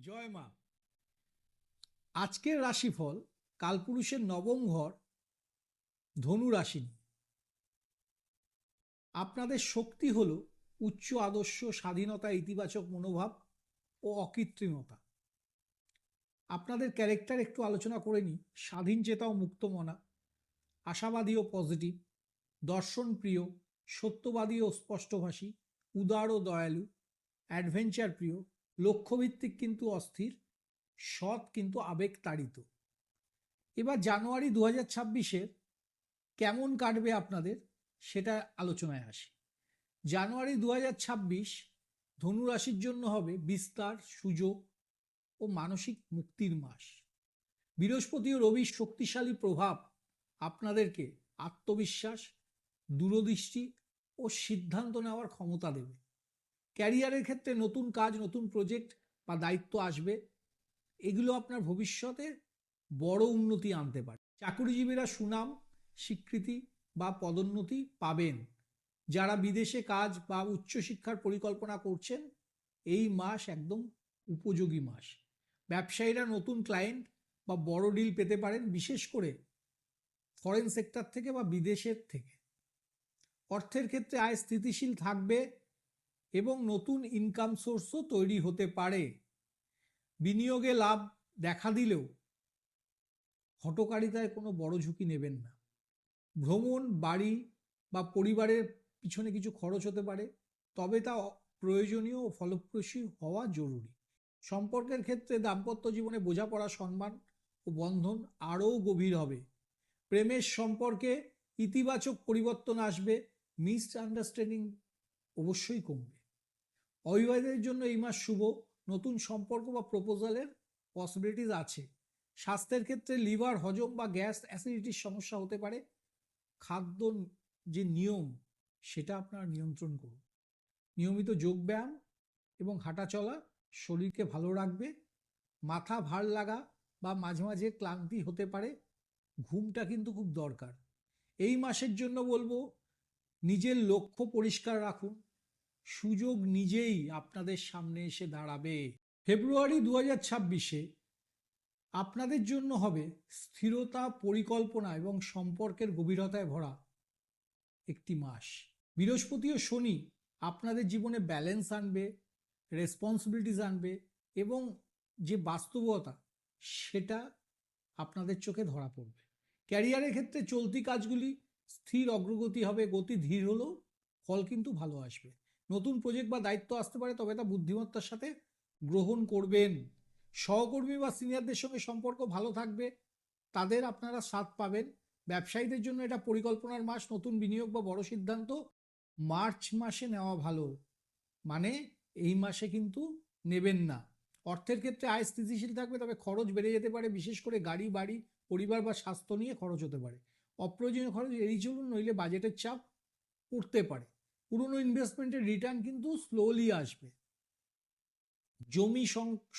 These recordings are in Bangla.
জয় মা। আজকের রাশিফল কালপুরুষের নবম ঘর ধনু রাশি নিয়ে। আপনাদের শক্তি হলো উচ্চ আদর্শ, স্বাধীনতা, ইতিবাচক মনোভাব ও অকৃত্রিমতা। আপনাদের ক্যারেক্টার একটু আলোচনা করে নিই। স্বাধীন চেতা ও মুক্তমনা, আশাবাদী ও পজিটিভ, দর্শন প্রিয়, সত্যবাদী ও স্পষ্টভাষী, উদার ও দয়ালু, অ্যাডভেঞ্চার প্রিয়, লক্ষ্যভিত্তিক কিন্তু অস্থির, সৎ কিন্তু আবেগ তাড়িত। এবার জানুয়ারি 2026-এর কেমন কাটবে আপনাদের, সেটা আলোচনায় আসি। জানুয়ারি 2026 ধনু রাশির জন্য হবে বিস্তার, সুযোগ ও মানসিক মুক্তির মাস। বৃহস্পতি ও রবির শক্তিশালী প্রভাব আপনাদেরকে আত্মবিশ্বাস, দূরদৃষ্টি ও সিদ্ধান্ত নেওয়ার ক্ষমতা দেবে। ক্যারিয়ারের ক্ষেত্রে নতুন কাজ, নতুন প্রজেক্ট বা দায়িত্ব আসবে। এগুলো আপনার ভবিষ্যতে বড় উন্নতি আনতে পারে। চাকুরিজীবীরা সুনাম, স্বীকৃতি বা পদোন্নতি পাবেন। যারা বিদেশে কাজ বা উচ্চশিক্ষার পরিকল্পনা করছেন, এই মাস একদম উপযোগী মাস। ব্যবসায়ীরা নতুন ক্লায়েন্ট বা বড় ডিল পেতে পারেন, বিশেষ করে ফরেন সেক্টর থেকে বা বিদেশের থেকে। অর্থের ক্ষেত্রে আয় স্থিতিশীল থাকবে এবং নতুন ইনকাম সোর্সও তৈরি হতে পারে। বিনিয়োগে লাভ দেখা দিলেও হঠকারিতায় কোনো বড় ঝুঁকি নেবেন না। ভ্রমণ, বাড়ি বা পরিবারের পিছনে কিছু খরচ হতে পারে, তবে তা প্রয়োজনীয় ও ফলপ্রসূ হওয়া জরুরি। সম্পর্কের ক্ষেত্রে দাম্পত্য জীবনে বোঝাপড়া, সম্মান ও বন্ধন আরও গভীর হবে। প্রেমের সম্পর্কে ইতিবাচক পরিবর্তন আসবে, মিসআন্ডারস্ট্যান্ডিং অবশ্যই কমবে। অবিবাহিতদের জন্য এই মাস শুভ, নতুন সম্পর্ক বা প্রপোজালের পসিবিলিটিস আছে। স্বাস্থ্যের ক্ষেত্রে লিভার, হজম বা গ্যাস অ্যাসিডিটির সমস্যা হতে পারে। খাদ্য যে নিয়ম, সেটা আপনার নিয়ন্ত্রণ করুন। নিয়মিত যোগব্যায়াম এবং হাঁটা চলা শরীরকে ভালো রাখবে। মাথা ভার লাগা বা মাঝে মাঝে ক্লান্তি হতে পারে, ঘুমটা কিন্তু খুব দরকার। এই মাসের জন্য বলবো, নিজের লক্ষ্য পরিষ্কার রাখুন, সুযোগ নিজেই আপনাদের সামনে এসে দাঁড়াবে। ফেব্রুয়ারি 2026-এ আপনাদের জন্য হবে স্থিরতা, পরিকল্পনা এবং সম্পর্কের গভীরতায় ভরা একটি মাস। বৃহস্পতি ও শনি আপনাদের জীবনে ব্যালেন্স আনবে, রেসপন্সিবিলিটিস আনবে এবং যে বাস্তবতা, সেটা আপনাদের চোখে ধরা পড়বে। ক্যারিয়ারের ক্ষেত্রে চলতি কাজগুলি স্থির অগ্রগতি হবে, গতি ধীর হলেও ফল কিন্তু ভালো আসবে। নতুন প্রজেক্ট বা দায়িত্ব আসতে পারে, তবে তা বুদ্ধিমত্তার সাথে গ্রহণ করবেন। সহকর্মী বা সিনিয়রদের সঙ্গে সম্পর্ক ভালো থাকবে, তাদের আপনারা সাথ পাবেন। ব্যবসায়ীদের জন্য এটা পরিকল্পনার মাস, নতুন বিনিয়োগ বা বড় সিদ্ধান্ত মার্চ মাসে নেওয়া ভালো, মানে এই মাসে কিন্তু নেবেন না। অর্থের ক্ষেত্রে আয় স্থিতিশীল থাকবে, তবে খরচ বেড়ে যেতে পারে, বিশেষ করে গাড়ি, বাড়ি, পরিবার বা স্বাস্থ্য নিয়ে খরচ হতে পারে। অপ্রয়োজনীয় খরচ এড়িয়ে চলুন, নইলে বাজেটের চাপ পড়তে পারে। পুরনো ইনভেস্টমেন্টের রিটার্ন কিন্তু স্লোলি আসবে। জমি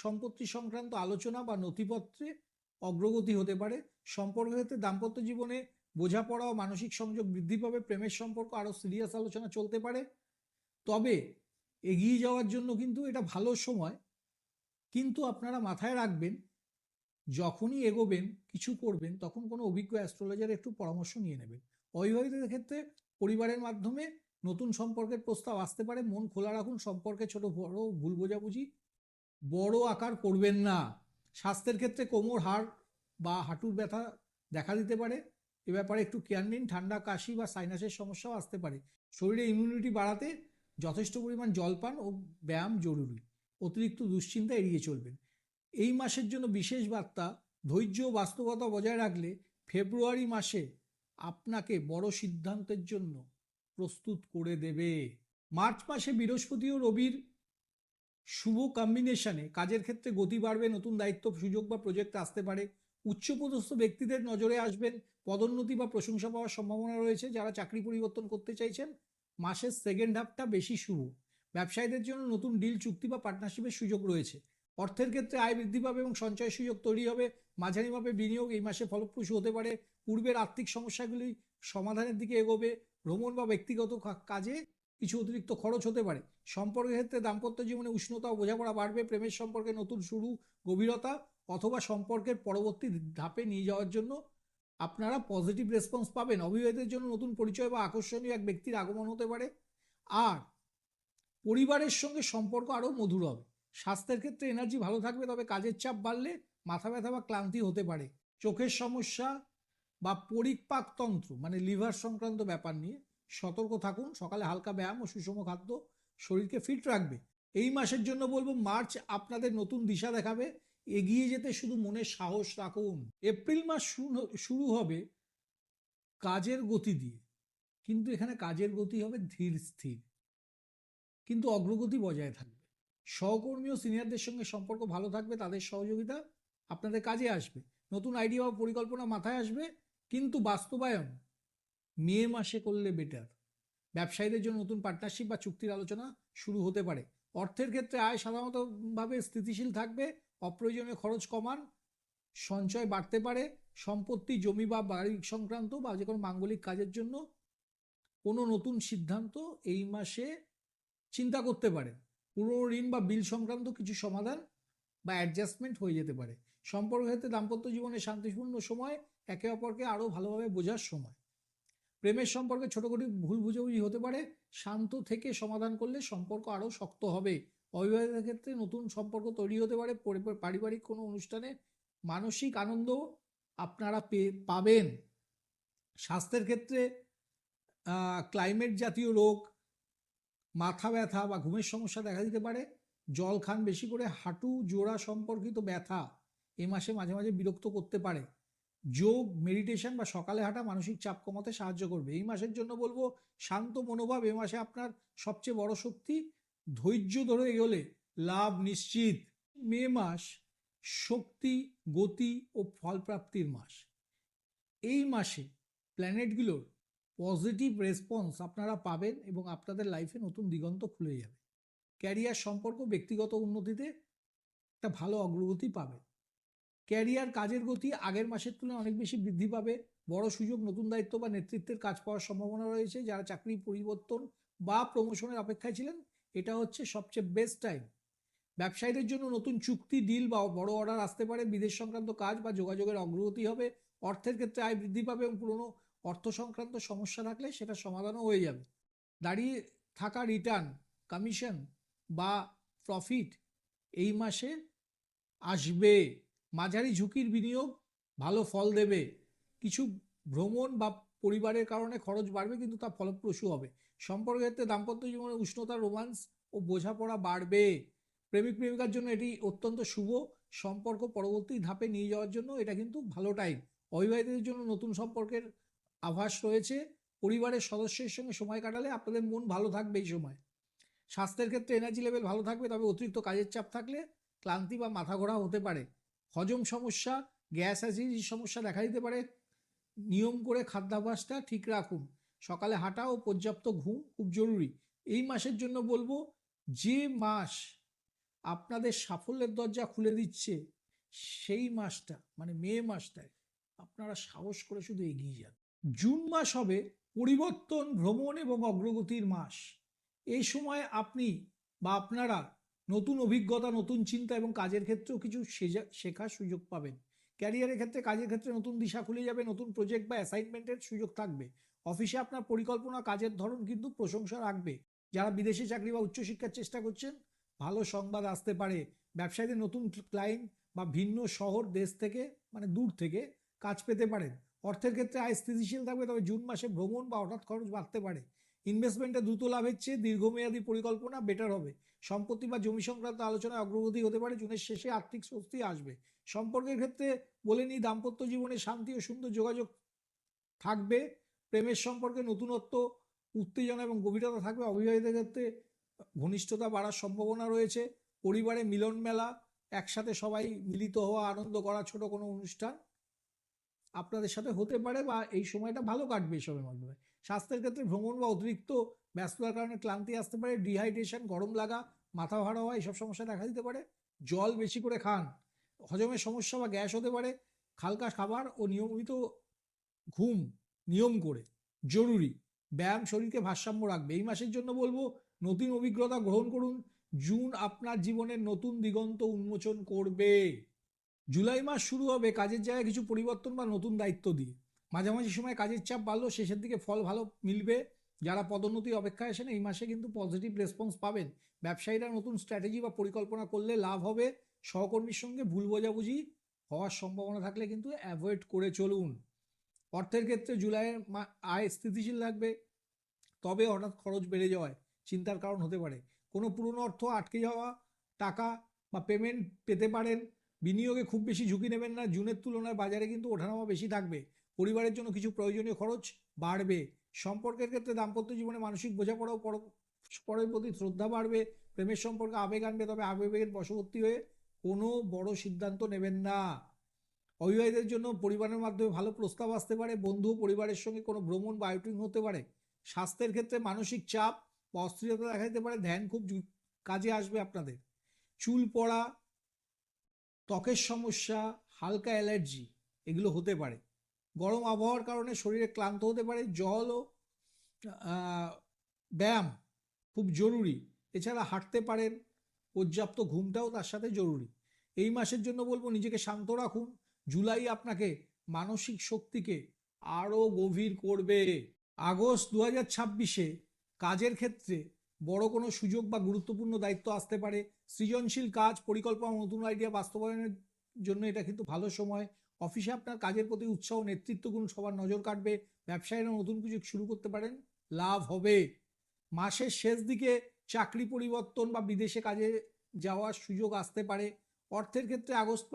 সম্পত্তি সংক্রান্ত আলোচনা বা নথিপত্রে অগ্রগতি হতে পারে। সম্পর্কের ক্ষেত্রে দাম্পত্য জীবনে বোঝাপড়া ও মানসিক সংযোগ বৃদ্ধি পাবে। প্রেমের সম্পর্ক আরও সিরিয়াস আলোচনা চলতে পারে। তবে এগিয়ে যাওয়ার জন্য কিন্তু এটা ভালো সময়, কিন্তু আপনারা মাথায় রাখবেন, যখনই এগোবেন, কিছু করবেন, তখন কোনো অভিজ্ঞ অ্যাস্ট্রোলজার একটু পরামর্শ নিয়ে নেবেন। অবিবাহিতদের ক্ষেত্রে পরিবারের মাধ্যমে নতুন সম্পর্কের প্রস্তাব আসতে পারে। মন খোলা রাখুন, সম্পর্কে ছোট বড় ভুল বোঝাবুঝি বড় আকার করবেন না। স্বাস্থ্যের ক্ষেত্রে কোমর, হাড় বা হাঁটুর ব্যথা দেখা দিতে পারে, এ ব্যাপারে একটু কেয়ার নিন। ঠান্ডা, কাশি বা সাইনাসের সমস্যাও আসতে পারে। শরীরে ইমিউনিটি বাড়াতে যথেষ্ট পরিমাণ জলপান ও ব্যায়াম জরুরি। অতিরিক্ত দুশ্চিন্তা এড়িয়ে চলবেন। এই মাসের জন্য বিশেষ বার্তা, ধৈর্য ও বাস্তবতা বজায় রাখলে ফেব্রুয়ারি মাসে আপনাকে বড় সিদ্ধান্তের জন্য প্রস্তুত করে দেবে। মার্চ মাসে বৃহস্পতি ও রবির শুভ কম্বিনেশনে কাজের ক্ষেত্রে গতি বাড়বে, নতুন দায়িত্ব, সুযোগ বা প্রজেক্ট আসতে পারে। উচ্চপদস্থ ব্যক্তিদের নজরে আসবেন, পদোন্নতি বা প্রশংসা পাওয়ার সম্ভাবনা রয়েছে। যারা চাকরি পরিবর্তন করতে চাইছেন, মাসের সেকেন্ড হাফটা বেশি শুভ। ব্যবসায়ীদের জন্য নতুন ডিল, চুক্তি বা পার্টনারশিপের সুযোগ রয়েছে। অর্থের ক্ষেত্রে আয় বৃদ্ধি পাবে এবং সঞ্চয় সুযোগ তৈরি হবে। মাঝারি মাপে বিনিয়োগ এই মাসে ফলপ্রসূ হতে পারে। পূর্বের আর্থিক সমস্যাগুলি সমাধানের দিকে এগোবে। ভ্রমণ বা ব্যক্তিগত কাজে কিছু অতিরিক্ত খরচ হতে পারে। সম্পর্কের ক্ষেত্রে দাম্পত্য জীবনে উষ্ণতা ও বোঝাপড়া বাড়বে। প্রেমের সম্পর্কে নতুন শুরু, গভীরতা অথবা সম্পর্কের পরবর্তী ধাপে নিয়ে যাওয়ার জন্য আপনারা পজিটিভ রেসপন্স পাবেন। অবিবাহিতের জন্য নতুন পরিচয় বা আকর্ষণীয় এক ব্যক্তির আগমন হতে পারে। আর পরিবারের সঙ্গে সম্পর্ক আরও মধুর হবে। স্বাস্থ্যের ক্ষেত্রে এনার্জি ভালো থাকবে, তবে কাজের চাপ বাড়লে মাথা ব্যথা বা ক্লান্তি হতে পারে। চোখের সমস্যা বা পরিপাকতন্ত্র মানে লিভার সংক্রান্ত ব্যাপার নিয়ে সতর্ক থাকুন। সকালে হালকা ব্যায়াম ও সুষম খাদ্য শরীরকে ফিট রাখবে। এই মাসের জন্য বলবো, মার্চ আপনাদের নতুন দিশা দেখাবে। এগিয়ে যেতে শুধু মনে সাহস রাখুন। এপ্রিল মাস শুরু হবে কাজের গতি দিয়ে, কিন্তু এখানে কাজের গতি হবে ধীর স্থির, কিন্তু অগ্রগতি বজায় থাকবে। সহকর্মী ও সিনিয়রদের সঙ্গে সম্পর্ক ভালো থাকবে, তাদের সহযোগিতা আপনাদের কাজে আসবে। নতুন আইডিয়া বা পরিকল্পনা মাথায় আসবে, কিন্তু বাস্তবায়ন মে মাসে করলে বেটার। ব্যবসায়ীদের জন্য নতুন পার্টনারশিপ বা চুক্তির আলোচনা শুরু হতে পারে। অর্থের ক্ষেত্রে আয় সাধারণতভাবে স্থিতিশীল থাকবে। অপ্রয়োজনীয় খরচ কমান, সঞ্চয় বাড়তে পারে। সম্পত্তি, জমি বা বাড়ি সংক্রান্ত বা যে কোনো মাঙ্গলিক কাজের জন্য কোনো নতুন সিদ্ধান্ত এই মাসে চিন্তা করতে পারেন। পুরনো ঋণ বা বিল সংক্রান্ত কিছু সমাধান বা অ্যাডজাস্টমেন্ট হয়ে যেতে পারে। সম্পর্কের ক্ষেত্রে দাম্পত্য জীবনে শান্তিপূর্ণ সময়, একে অপরকে আরও ভালোভাবে বোঝার সময়। প্রেমের সম্পর্কে ছোটখাটো ভুল বুঝাবুঝি হতে পারে, শান্ত থেকে সমাধান করলে সম্পর্ক আরও শক্ত হবে। অবিবাহিতের ক্ষেত্রে নতুন সম্পর্ক তৈরি হতে পারে। পারিবারিক কোনো অনুষ্ঠানে মানসিক আনন্দ আপনারা পাবেন। স্বাস্থ্যের ক্ষেত্রে ক্লাইমেট জাতীয় রোগ, মাথা ব্যথা বা ঘুমের সমস্যা দেখা দিতে পারে। জল খান বেশি করে। হাঁটু জোড়া সম্পর্কিত ব্যথা এ মাসে মাঝে মাঝে বিরক্ত করতে পারে। যোগ, মেডিটেশন বা সকালে হাঁটা মানসিক চাপ কমাতে সাহায্য করবে। এই মাসের জন্য বলবো, শান্ত মনোভাব এ মাসে আপনার সবচেয়ে বড় শক্তি। ধৈর্য ধরে এগোলে লাভ নিশ্চিত। মে মাস শক্তি, গতি ও ফলপ্রাপ্তির মাস। এই মাসে প্ল্যানেটগুলোর পজিটিভ রেসপন্স আপনারা পাবেন এবং আপনাদের লাইফে নতুন দিগন্ত খুলে যাবে। ক্যারিয়ার, সম্পর্ক, ব্যক্তিগত উন্নতিতে একটা ভালো অগ্রগতি পাবেন। ক্যারিয়ার, কাজের গতি আগের মাসের তুলনায় অনেক বেশি বৃদ্ধি পাবে। বড় সুযোগ, নতুন দায়িত্ব বা নেতৃত্বের কাজ পাওয়ার সম্ভাবনা রয়েছে। যারা চাকরি পরিবর্তন বা প্রমোশনের অপেক্ষায় ছিলেন, এটা হচ্ছে সবচেয়ে বেস্ট টাইম। ব্যবসায়ীদের জন্য নতুন চুক্তি, ডিল বা বড় অর্ডার আসতে পারে। বিদেশ সংক্রান্ত কাজ বা যোগাযোগের অগ্রগতি হবে। অর্থের ক্ষেত্রে আয় বৃদ্ধি পাবে এবং পুরনো অর্থ সংক্রান্ত সমস্যা থাকলে সেটা সমাধানও হয়ে যাবে। দাঁড়িয়ে থাকা রিটার্ন, কমিশন বা প্রফিট এই মাসে আসবে। মাঝারি ঝুঁকির বিনিয়োগ ভালো ফল দেবে। কিছু ভ্রমণ বা পরিবারের কারণে খরচ বাড়বে, কিন্তু তা ফলপ্রসূ হবে। সম্পর্কের ক্ষেত্রে দাম্পত্য জীবনে উষ্ণতা, রোমান্স ও বোঝাপড়া বাড়বে। প্রেমিক প্রেমিকার জন্য এটি অত্যন্ত শুভ। সম্পর্ক পরবর্তী ধাপে নিয়ে যাওয়ার জন্য এটা কিন্তু ভালো টাইম। অবিবাহিতদের জন্য নতুন সম্পর্কের আভাস রয়েছে। পরিবারের সদস্যের সঙ্গে সময় কাটালে আপনাদের মন ভালো থাকবে এই সময়। স্বাস্থ্যের ক্ষেত্রে এনার্জি লেভেল ভালো থাকবে, তবে অতিরিক্ত কাজের চাপ থাকলে ক্লান্তি বা মাথা ঘোরা হতে পারে। হজম সমস্যা, গ্যাস অ্যাসিডিটির সমস্যা দেখা দিতে পারে। নিয়ম করে খাদ্যাভ্যাসটা ঠিক রাখুন। সকালে হাঁটা ও পর্যাপ্ত ঘুম খুব জরুরি। এই মাসের জন্য বলবো, যে মাস আপনাদের সাফল্যের দরজা খুলে দিচ্ছে, সেই মাসটা মানে মে মাসটায় আপনারা সাহস করে শুধু এগিয়ে যান। জুন মাস হবে পরিবর্তন, ভ্রমণ এবং অগ্রগতির মাস। এই সময় আপনি বা আপনারা নতুন অভিজ্ঞতা, নতুন চিন্তা এবং কাজের ক্ষেত্রেও কিছু শেখার সুযোগ পাবেন। ক্যারিয়ারের ক্ষেত্রে, কাজের ক্ষেত্রে নতুন দিশা খুলে যাবে। নতুন প্রজেক্ট বা অ্যাসাইনমেন্টের সুযোগ থাকবে। অফিসে আপনার পরিকল্পনা, কাজের ধরন কিন্তু প্রশংসা রাখবে। যারা বিদেশে চাকরি বা উচ্চশিক্ষার চেষ্টা করছেন, ভালো সংবাদ আসতে পারে। ব্যবসায়ীদের নতুন ক্লায়েন্ট বা ভিন্ন শহর, দেশ থেকে মানে দূর থেকে কাজ পেতে পারেন। অর্থের ক্ষেত্রে আয় স্থিতিশীল থাকবে, তবে জুন মাসে ভ্রমণ বা হঠাৎ খরচ বাড়তে পারে। ইনভেস্টমেন্টে দ্রুত লাভের চেয়ে দীর্ঘমেয়াদী পরিকল্পনা বেটার হবে। সম্পত্তি বা জমি সংক্রান্ত আলোচনায় অগ্রগতি হতে পারে। জুনের শেষে আর্থিক স্বস্তি আসবে। সম্পর্কের ক্ষেত্রে বলে নিই, দাম্পত্য জীবনে শান্তি ও সুন্দর যোগাযোগ থাকবে। প্রেমের সম্পর্কে নতুনত্ব, উত্তেজনা এবং গভীরতা থাকবে। অবিবাহিতের ক্ষেত্রে ঘনিষ্ঠতা বাড়ার সম্ভাবনা রয়েছে। পরিবারে মিলন মেলা, একসাথে সবাই মিলিত হওয়া, আনন্দ করা, ছোট কোনো অনুষ্ঠান আপনাদের সাথে হতে পারে বা এই সময়টা ভালো কাটবে এসবের মাধ্যমে। স্বাস্থ্যের ক্ষেত্রে ভ্রমণ বা অতিরিক্ত ব্যস্ততার কারণে ক্লান্তি আসতে পারে। ডিহাইড্রেশন, গরম লাগা, মাথা ভার হওয়া এইসব সমস্যা দেখা দিতে পারে। জল বেশি করে খান। হজমের সমস্যা বা গ্যাস হতে পারে। হালকা খাবার ও নিয়মিত ঘুম নিয়ম করে জরুরি। ব্যায়াম শরীরকে ভারসাম্য রাখবে। এই মাসের জন্য বলবো নতুন অভিজ্ঞতা গ্রহণ করুন। জুন আপনার জীবনের নতুন দিগন্ত উন্মোচন করবে। জুলাই মাস শুরু হবে কাজের জায়গায় কিছু পরিবর্তন বা নতুন দায়িত্ব দিয়ে। মাঝামাঝি সময় কাজের চাপ বাড়লেও শেষের দিকে ফল ভালো মিলবে। যারা পদোন্নতির অপেক্ষায় আসেন এই মাসে কিন্তু পজিটিভ রেসপন্স পাবেন। ব্যবসায়ীরা নতুন স্ট্র্যাটেজি বা পরিকল্পনা করলে লাভ হবে। সহকর্মীর সঙ্গে ভুল বোঝাবুঝি হওয়ার সম্ভাবনা থাকলে কিন্তু অ্যাভয়েড করে চলুন। অর্থের ক্ষেত্রে জুলাইয়ের আয় স্থিতিশীল থাকবে, তবে হঠাৎ খরচ বেড়ে যাওয়ায় চিন্তার কারণ হতে পারে। কোনো পুরনো অর্থ আটকে যাওয়া টাকা বা পেমেন্ট পেতে পারেন। বিনিয়োগে খুব বেশি ঝুঁকি নেবেন না। জুনের তুলনায় বাজারে কিন্তু ওঠানামা বেশি থাকবে। পরিবারের জন্য কিছু প্রয়োজনীয় খরচ বাড়বে। সম্পর্কের ক্ষেত্রে দাম্পত্য জীবনে মানসিক বোঝাপড়া ও পরস্পরের প্রতি শ্রদ্ধা বাড়বে। প্রেমের সম্পর্কে আবেগ আনবে, তবে আবেগের বশবর্তী হয়ে কোনো বড় সিদ্ধান্ত নেবেন না। অবিবাহিতদের জন্য পরিবারের মাধ্যমে ভালো প্রস্তাব আসতে পারে। বন্ধু পরিবারের সঙ্গে কোনো ভ্রমণ বা আউটিং হতে পারে। স্বাস্থ্যের ক্ষেত্রে মানসিক চাপ বা অস্থিরতা দেখা দিতে পারে। ধ্যান খুব কাজে আসবে আপনাদের। চুল পড়া, ত্বকের সমস্যা, হালকা অ্যালার্জি এগুলো হতে পারে। গরম আবহাওয়ার কারণে শরীরে ক্লান্ত হতে পারে। জল ও ব্যায়াম খুব জরুরি। এছাড়া হাঁটতে পারেন। পর্যাপ্ত ঘুমটাও তার সাথে জরুরি। এই মাসের জন্য বলবো নিজেকে শান্ত রাখুন। জুলাই আপনাকে মানসিক শক্তিকে আরও গভীর করবে। আগস্ট 2026-এ কাজের ক্ষেত্রে বড় কোনো সুযোগ বা গুরুত্বপূর্ণ দায়িত্ব আসতে পারে। সৃজনশীল কাজ, পরিকল্পনা, নতুন আইডিয়া বাস্তবায়নের জন্য এটা কিন্তু ভালো সময়। অফিসে আপনার কাজের প্রতি উৎসাহ, নেতৃত্ব গুণ সবার নজর কাটবে। ব্যবসায়ীরা নতুন কিছু শুরু করতে পারেন, লাভ হবে। মাসের শেষ দিকে চাকরি পরিবর্তন বা বিদেশে কাজে যাওয়ার সুযোগ আসতে পারে। অর্থের ক্ষেত্রে আগস্ট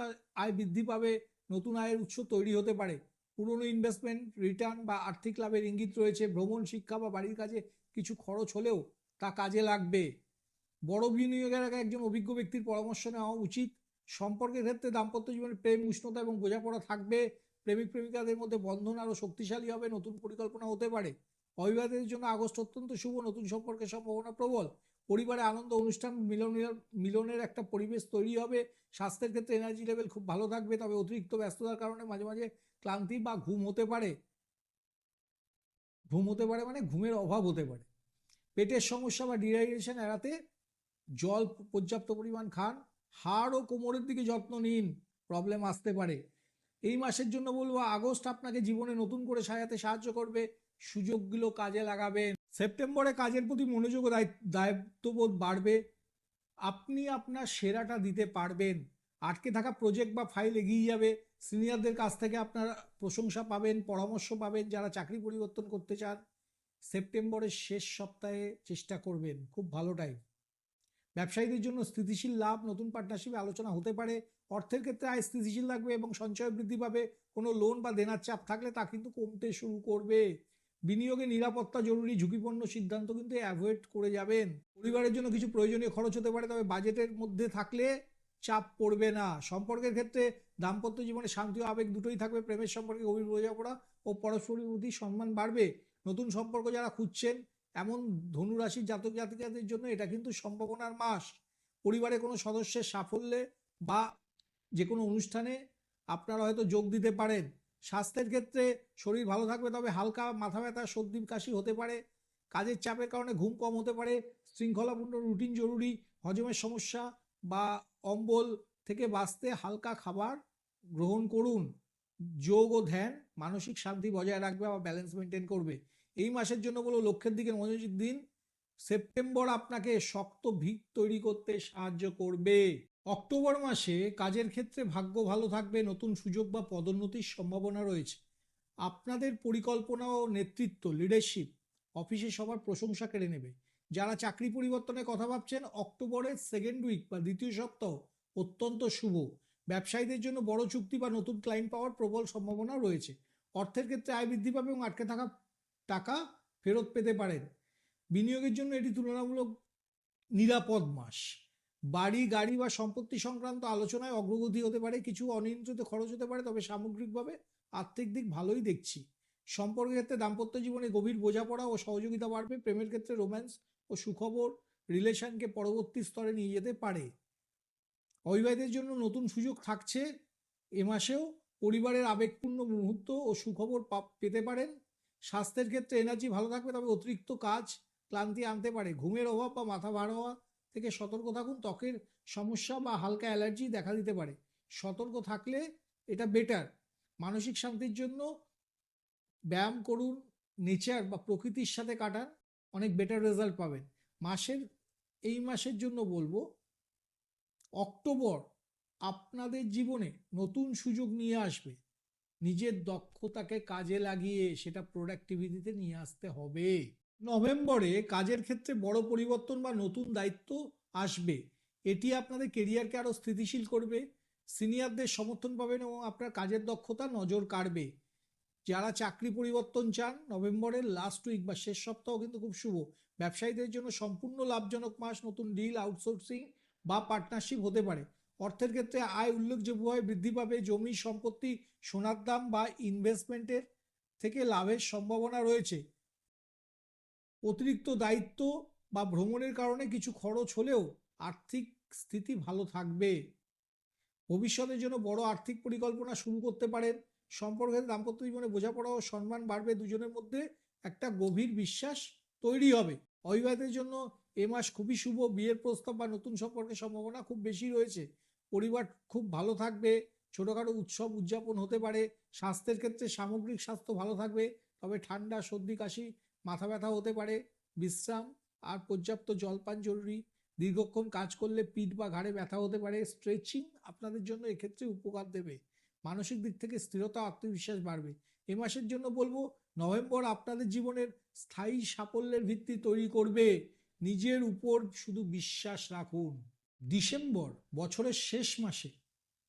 আয় বৃদ্ধি পাবে। নতুন আয়ের উৎস তৈরি হতে পারে। পুরনো ইনভেস্টমেন্ট রিটার্ন বা আর্থিক লাভের ইঙ্গিত রয়েছে। ভ্রমণ, শিক্ষা বা বাড়ির কাজে কিছু খরচ হলেও তা কাজে লাগবে। বড় বিনিয়োগের আগে একজন অভিজ্ঞ ব্যক্তির পরামর্শ নেওয়া উচিত। সম্পর্কের ক্ষেত্রে দাম্পত্য জীবনে প্রেম, উষ্ণতা এবং বোঝাপড়া থাকবে। প্রেমিক প্রেমিকাদের মধ্যে বন্ধন আরও শক্তিশালী হবে। নতুন পরিকল্পনা হতে পারে। অবিবাহিতদের জন্য আগস্ট অত্যন্ত শুভ। নতুন সম্পর্কের সম্ভাবনা প্রবল। পরিবারে আনন্দ, অনুষ্ঠান, মিলনের একটা পরিবেশ তৈরি হবে। স্বাস্থ্যের ক্ষেত্রে এনার্জি লেভেল খুব ভালো থাকবে, তবে অতিরিক্ত ব্যস্ততার কারণে মাঝে মাঝে ক্লান্তি বা ঘুম হতে পারে। মানে ঘুমের অভাব হতে পারে। পেটের সমস্যা বা ডিহাইড্রেশন এড়াতে জল পর্যাপ্ত পরিমাণ খান। হাড় ও কোমরের দিকে যত্ন নিন, প্রবলেম আসতে পারে। এই মাসের জন্য বলবো আগস্ট আপনাকে জীবনে নতুন করে সাজাতে সাহায্য করবে। সুযোগগুলো কাজে লাগাবেন। সেপ্টেম্বরে কাজের প্রতি মনোযোগ ও দায়িত্ববোধ বাড়বে। আপনি আপনার সেরাটা দিতে পারবেন। আটকে থাকা প্রজেক্ট বা ফাইল এগিয়ে যাবে। সিনিয়রদের কাছ থেকে আপনারা প্রশংসা পাবেন, পরামর্শ পাবেন। যারা চাকরি পরিবর্তন করতে চান সেপ্টেম্বরের শেষ সপ্তাহে চেষ্টা করবেন, খুব ভালো টাইম। ব্যবসায়ীদের জন্য স্থিতিশীল লাভ, নতুন পার্টনারশিপে আলোচনা হতে পারে। অর্থের ক্ষেত্রে আয় স্থিতিশীল থাকবে এবং সঞ্চয় বৃদ্ধি পাবে। কোনো লোন বা দেনার চাপ থাকলে তা কিন্তু কমতে শুরু করবে। বিনিয়োগে নিরাপত্তা জরুরি। ঝুঁকিপূর্ণ সিদ্ধান্ত কিন্তু অ্যাভয়েড করে যাবেন। পরিবারের জন্য কিছু প্রয়োজনীয় খরচ হতে পারে, তবে বাজেটের মধ্যে থাকলে চাপ পড়বে না। সম্পর্কের ক্ষেত্রে দাম্পত্য জীবনে শান্তি ও আবেগ দুটোই থাকবে। প্রেমের সম্পর্কে গভীর বোঝাপড়া ও পরস্পরের প্রতি সম্মান বাড়বে। নতুন সম্পর্ক যারা খুঁজছেন এমন ধনুরাশির জাতক জাতিকাদের জন্য এটা কিন্তু সম্ভাবনার মাস। পরিবারে কোনো সদস্যের সাফল্যে বা যে কোনো অনুষ্ঠানে আপনারা হয়তো যোগ দিতে পারেন। স্বাস্থ্যের ক্ষেত্রে শরীর ভালো থাকবে, তবে হালকা মাথা ব্যথা, সর্দি কাশি হতে পারে। কাজের চাপের কারণে ঘুম কম হতে পারে। শৃঙ্খলাপূর্ণ রুটিন জরুরি। হজমের সমস্যা বা অম্বল থেকে বাঁচতে হালকা খাবার গ্রহণ করুন। যোগ ও ধ্যান মানসিক শান্তি বজায় রাখবে বা ব্যালেন্স মেনটেন করবে। এই মাসের জন্য বলো লক্ষ্যের দিকে মনোযোগ দিন। সেপ্টেম্বর আপনাকে শক্ত ভিত তৈরি করতে সাহায্য করবে। অক্টোবর মাসে কাজের ক্ষেত্রে ভাগ্য ভালো থাকবে। নতুন সুযোগ বা পদোন্নতির সম্ভাবনা রয়েছে। আপনাদের পরিকল্পনা ও নেতৃত্ব, লিডারশিপ অফিসে সবার প্রশংসা কেড়ে নেবে। যারা চাকরি পরিবর্তনের কথা ভাবছেন অক্টোবরের সেকেন্ড উইক বা দ্বিতীয় সপ্তাহ অত্যন্ত শুভ। ব্যবসায়ীদের জন্য বড় চুক্তি বা নতুন ক্লায়েন্ট পাওয়ার প্রবল সম্ভাবনা রয়েছে। অর্থের ক্ষেত্রে আয় বৃদ্ধি পাবে এবং আটকে থাকা টাকা ফেরত পেতে পারেন। বিনিয়োগের জন্য এটি তুলনামূলক নিরাপদ মাস। বাড়ি, গাড়ি বা সম্পত্তি সংক্রান্ত আলোচনায় অগ্রগতি হতে পারে। কিছু অনিয়ন্ত্রিত খরচ হতে পারে, তবে সামগ্রিকভাবে আর্থিক দিক ভালোই দেখছি। সম্পর্কের ক্ষেত্রে দাম্পত্য জীবনে গভীর বোঝাপড়া ও সহযোগিতা বাড়বে। প্রেমের ক্ষেত্রে রোম্যান্স ও সুখবর রিলেশনকে পরবর্তী স্তরে নিয়ে যেতে পারে। অবিবাহিতের জন্য নতুন সুযোগ থাকছে এ মাসেও। পরিবারের আবেগপূর্ণ মুহূর্ত ও সুখবর পেতে পারেন। স্বাস্থ্যের ক্ষেত্রে এনার্জি ভালো থাকবে, তবে অতিরিক্ত কাজ ক্লান্তি আনতে পারে। ঘুমের অভাব বা মাথা ভার হওয়া থেকে সতর্ক থাকুন। ত্বকের সমস্যা বা হালকা অ্যালার্জি দেখা দিতে পারে, সতর্ক থাকলে এটা বেটার। মানসিক শান্তির জন্য ব্যায়াম করুন, নেচার বা প্রকৃতির সাথে কাটান, অনেক বেটার রেজাল্ট পাবেন। এই মাসের জন্য বলবো, অক্টোবর আপনাদের জীবনে নতুন সুযোগ নিয়ে আসবে। নিজের দক্ষতাকে কাজে লাগিয়ে সেটা প্রোডাক্টিভিটিতে নিয়ে আসতে হবে। নভেম্বরে কাজের ক্ষেত্রে বড় পরিবর্তন বা নতুন দায়িত্ব আসবে। এটি আপনাদের কেরিয়ারকে আরও স্থিতিশীল করবে, সিনিয়রদের সমর্থন পাবেন এবং আপনার কাজের দক্ষতা নজর কাড়বে। যারা চাকরি পরিবর্তন চান, নভেম্বরের লাস্ট উইক বা শেষ সপ্তাহ কিন্তু খুব শুভ। ব্যবসায়ীদের জন্য সম্পূর্ণ লাভজনক মাস, নতুন ডিল, আউটসোর্সিং বা পার্টনারশিপ হতে পারে। অর্থের ক্ষেত্রে আয় উল্লেখযোগ্যভাবে বৃদ্ধি পাবে। জমি, সম্পত্তি, সোনার দাম বা ইনভেস্টমেন্টের থেকে লাভের সম্ভাবনা রয়েছে। অতিরিক্ত দায়িত্ব বা ভ্রমণের কারণে কিছু খরচ হলেও আর্থিক স্থিতি ভালো থাকবে। ভবিষ্যতের জন্য বড় আর্থিক পরিকল্পনা শুরু করতে পারেন। সম্পর্কের দাম্পত্য জীবনে বোঝাপড়া ও সম্মান বাড়বে, দুজনের মধ্যে একটা গভীর বিশ্বাস তৈরি হবে। অবিবাহিতের জন্য এ মাস খুবই শুভ। বিয়ের প্রস্তাব বা নতুন সম্পর্কের সম্ভাবনা খুব বেশি রয়েছে। পরিবার খুব ভালো থাকবে, ছোটোখাটো উৎসব উদযাপন হতে পারে। স্বাস্থ্যের ক্ষেত্রে সামগ্রিক স্বাস্থ্য ভালো থাকবে, তবে ঠান্ডা, সর্দি, কাশি, মাথা ব্যথা হতে পারে। বিশ্রাম আর পর্যাপ্ত জলপান জরুরি। দীর্ঘক্ষণ কাজ করলে পিঠ বা ঘাড়ে ব্যথা হতে পারে। স্ট্রেচিং আপনাদের জন্য এক্ষেত্রে উপকার দেবে। মানসিক দিক থেকে স্থিরতা, আত্মবিশ্বাস বাড়বে। এ মাসের জন্য বলবো, নভেম্বর আপনাদের জীবনের স্থায়ী সাফল্যের ভিত্তি তৈরি করবে। নিজের উপর শুধু বিশ্বাস রাখুন। ডিসেম্বর বছরের শেষ মাসে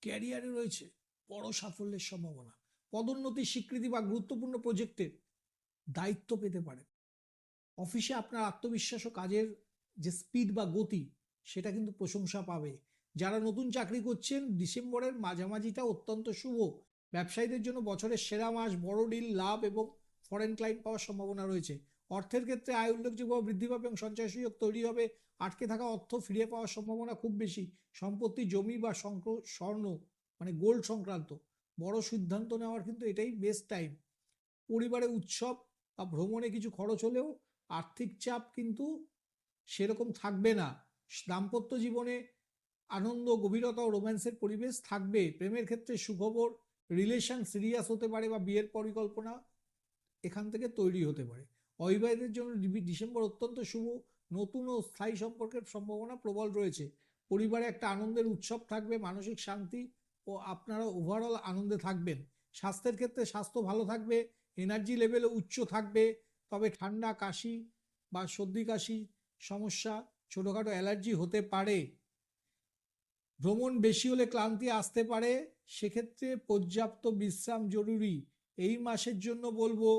ক্যারিয়ারে রয়েছে বড় সাফল্যের সম্ভাবনা। পদোন্নতির স্বীকৃতি বা গুরুত্বপূর্ণ প্রজেক্টের দায়িত্ব পেতে পারেন। অফিসে আপনার আত্মবিশ্বাস ও কাজের যে স্পিড বা গতি, সেটা কিন্তু প্রশংসা পাবে। যারা নতুন চাকরি করছেন, ডিসেম্বরের মাঝামাঝিটা অত্যন্ত শুভ। ব্যবসায়ীদের জন্য বছরের সেরা মাস, বড় ডিল, লাভ এবং ফরেন ক্লায়েন্ট পাওয়ার সম্ভাবনা রয়েছে। অর্থের ক্ষেত্রে আয় উল্লেখযোগ্যভাবে বৃদ্ধি পাবে এবং সঞ্চয় সুযোগ তৈরি হবে। আটকে থাকা অর্থ ফিরে পাওয়ার সম্ভাবনা খুব বেশি। সম্পত্তি, জমি বা স্বর্ণ মানে গোল্ড সংক্রান্ত বড় সিদ্ধান্ত নেওয়ার কিন্তু এটাই বেস্ট টাইম। পরিবারে উৎসব বা ভ্রমণে কিছু খরচ হলেও আর্থিক চাপ কিন্তু সেরকম থাকবে না। দাম্পত্য জীবনে আনন্দ, গভীরতা ও রোম্যান্সের পরিবেশ থাকবে। প্রেমের ক্ষেত্রে সুখবর, রিলেশন সিরিয়াস হতে পারে বা বিয়ের পরিকল্পনা এখান থেকে তৈরি হতে পারে। অবিবাহিতের জন্য ডিসেম্বর অত্যন্ত শুভ। নতুন ও স্থায়ী সম্পর্কের সম্ভাবনা প্রবল রয়েছে। পরিবারে একটা আনন্দের উৎসব থাকবে, মানসিক শান্তি ও আপনারা ওভারঅল আনন্দে থাকবেন। স্বাস্থ্যের ক্ষেত্রে স্বাস্থ্য ভালো থাকবে, এনার্জি লেভেলও উচ্চ থাকবে, তবে ঠান্ডা, কাশি বা সর্দি কাশি সমস্যা, ছোটোখাটো অ্যালার্জি হতে পারে। ভ্রমণ বেশি হলে ক্লান্তি আসতে পারে, সেক্ষেত্রে পর্যাপ্ত বিশ্রাম জরুরি। এই মাসের জন্য বলবো,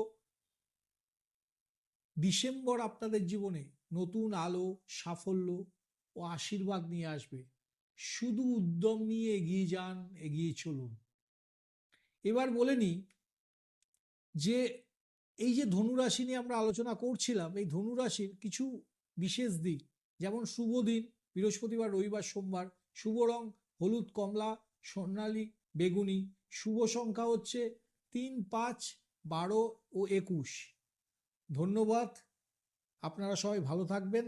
ডিসেম্বর আপনাদের জীবনে নতুন আলো, সাফল্য ও আশীর্বাদ নিয়ে আসবে। শুধু উদ্যম নিয়ে এগিয়ে যান, এগিয়ে চলুন। এবার বলে নিই যে এই যে ধনুরাশি নিয়ে আমরা আলোচনা করছিলাম, এই ধনুরাশির কিছু বিশেষ দিক, যেমন শুভ দিন বৃহস্পতিবার, রবিবার, সোমবার। শুভ রং হলুদ, কমলা, সোনালী, বেগুনি। শুভ সংখ্যা হচ্ছে 3, 5, 12 ও 21। ধন্যবাদ। আপনারা সবাই ভালো থাকবেন।